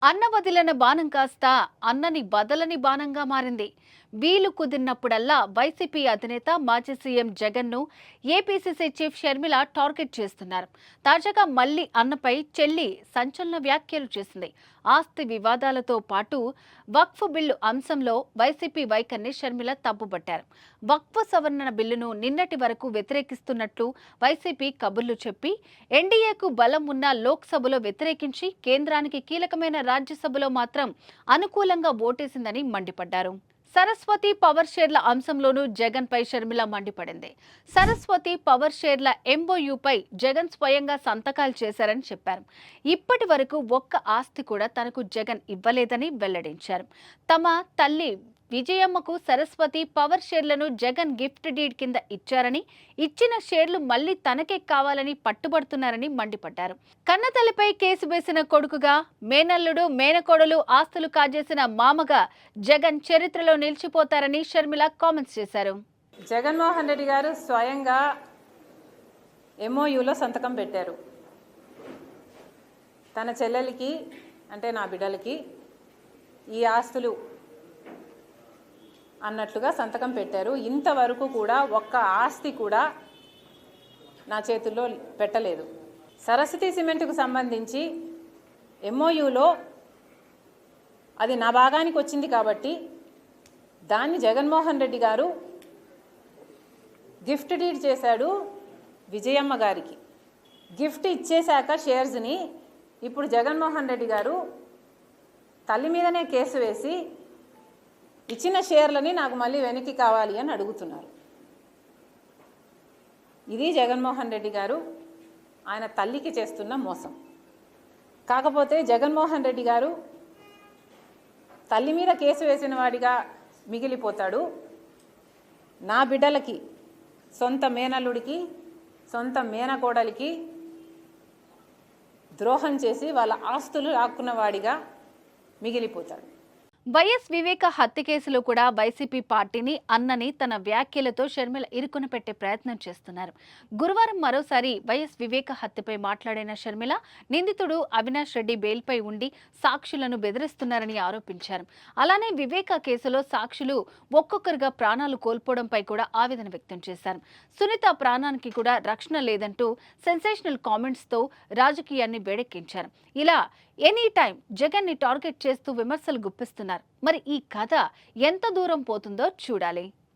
అన్న వదిలిన బాణం కాస్త అన్నని బదలని బాణంగా మారింది. వీలు కుదిరినప్పుడల్లా వైసీపీ అధినేత మాజీ సీఎం జగన్ను ఏపీసీసీ చీఫ్ షర్మిల టార్గెట్ చేస్తున్నారు. తాజాగా మళ్లీ అన్నపై చెల్లి సంచలన వ్యాఖ్యలు చేసింది. ఆస్తి వివాదాలతో పాటు వక్ఫ్ బిల్లు అంశంలో వైసీపీ వైఖరిని షర్మిల తప్పుపట్టారు. వక్ఫ్ సవరణ బిల్లును నిన్నటి వరకు వ్యతిరేకిస్తున్నట్లు వైసీపీ కబుర్లు చెప్పి ఎన్డీఏకు బలం ఉన్న లోక్సభలో వ్యతిరేకించి కేంద్రానికి కీలకమైన రాజ్యసభలో మాత్రం అనుకూలంగా ఓటేసిందని మండిపడ్డారు. సరస్వతి పవర్ షేర్ల అంశంలోనూ జగన్ పై షర్మిల మండిపడింది. సరస్వతి పవర్ షేర్ల ఎంఓయూపై జగన్ స్వయంగా సంతకాలు చేశారని చెప్పారు. ఇప్పటి వరకు ఒక్క ఆస్తి కూడా తనకు జగన్ ఇవ్వలేదని వెల్లడించారు. తమ తల్లి విజయమ్మకు సరస్వతి పవర్ షేర్లను జగన్ గిఫ్ట్ డీడ్ కింద ఇచ్చారని, ఇచ్చిన షేర్లు మళ్లీ తనకే కావాలని పట్టుబడుతున్నారని మండిపడ్డారు. కన్నతల్లిపై కేసు వేసిన కొడుకుగా, మేనల్లుడు మేనకోడలు ఆస్తులు కాజేసిన మామగా జగన్ చరిత్రలో నిలిచిపోతారని షర్మిల కామెంట్స్ చేశారు. జగన్మోహన్ రెడ్డి గారు స్వయంగా ఎంఓయూలో సంతకం పెట్టారు. తన చెల్లెలికి అంటే నా బిడ్డలకి ఈ ఆస్తులు అన్నట్లుగా సంతకం పెట్టారు. ఇంతవరకు కూడా ఒక్క ఆస్తి కూడా నా చేతుల్లో పెట్టలేదు. సరస్వతి సిమెంట్కు సంబంధించి ఎంఓయూలో అది నా భాగానికి వచ్చింది కాబట్టి దాన్ని జగన్మోహన్ రెడ్డి గారు గిఫ్ట్ డీడ్ చేశాడు విజయమ్మ గారికి. గిఫ్ట్ ఇచ్చేశాక షేర్స్ని ఇప్పుడు జగన్మోహన్ రెడ్డి గారు తల్లి మీదనే కేసు వేసి ఇచ్చిన షేర్లని నాకు మళ్ళీ వెనక్కి కావాలి అని అడుగుతున్నారు. ఇది జగన్మోహన్ రెడ్డి గారు ఆయన తల్లికి చేస్తున్న మోసం. కాకపోతే జగన్మోహన్ రెడ్డి గారు తల్లి మీద కేసు వేసిన వాడిగా మిగిలిపోతాడు. నా బిడ్డలకి, సొంత మేనల్లుడికి, సొంత మేనకోడలికి ద్రోహం చేసి వాళ్ళ ఆస్తులు లాక్కున్న వాడిగా మిగిలిపోతాడు. వైఎస్ వివేక హత్య కేసులో కూడా వైసీపీ పార్టీని అన్నని తన వ్యాఖ్యలతో షర్మిల ఇరుకున పెట్టే ప్రయత్నం చేస్తున్నారు. గురువారం మరోసారి వైఎస్ వివేక హత్యపై మాట్లాడిన షర్మిల నిందితుడు అవినాష్ రెడ్డి బెయిల్పై ఉండి సాక్షులను బెదిరిస్తున్నారని ఆరోపించారు. అలానే వివేక కేసులో సాక్షులు ఒక్కొక్కరుగా ప్రాణాలు కోల్పోవడంపై కూడా ఆవేదన వ్యక్తం చేశారు. సునీత ప్రాణానికి కూడా రక్షణ లేదంటూ సెన్సేషనల్ కామెంట్స్తో రాజకీయాన్ని వేడెక్కించారు. ఇలా ఎనీ టైం జగన్ ని టార్గెట్ చేస్తూ విమర్శలు గుప్పిస్తున్నారు. మరి ఈ కథ ఎంత దూరం పోతుందో చూడాలి.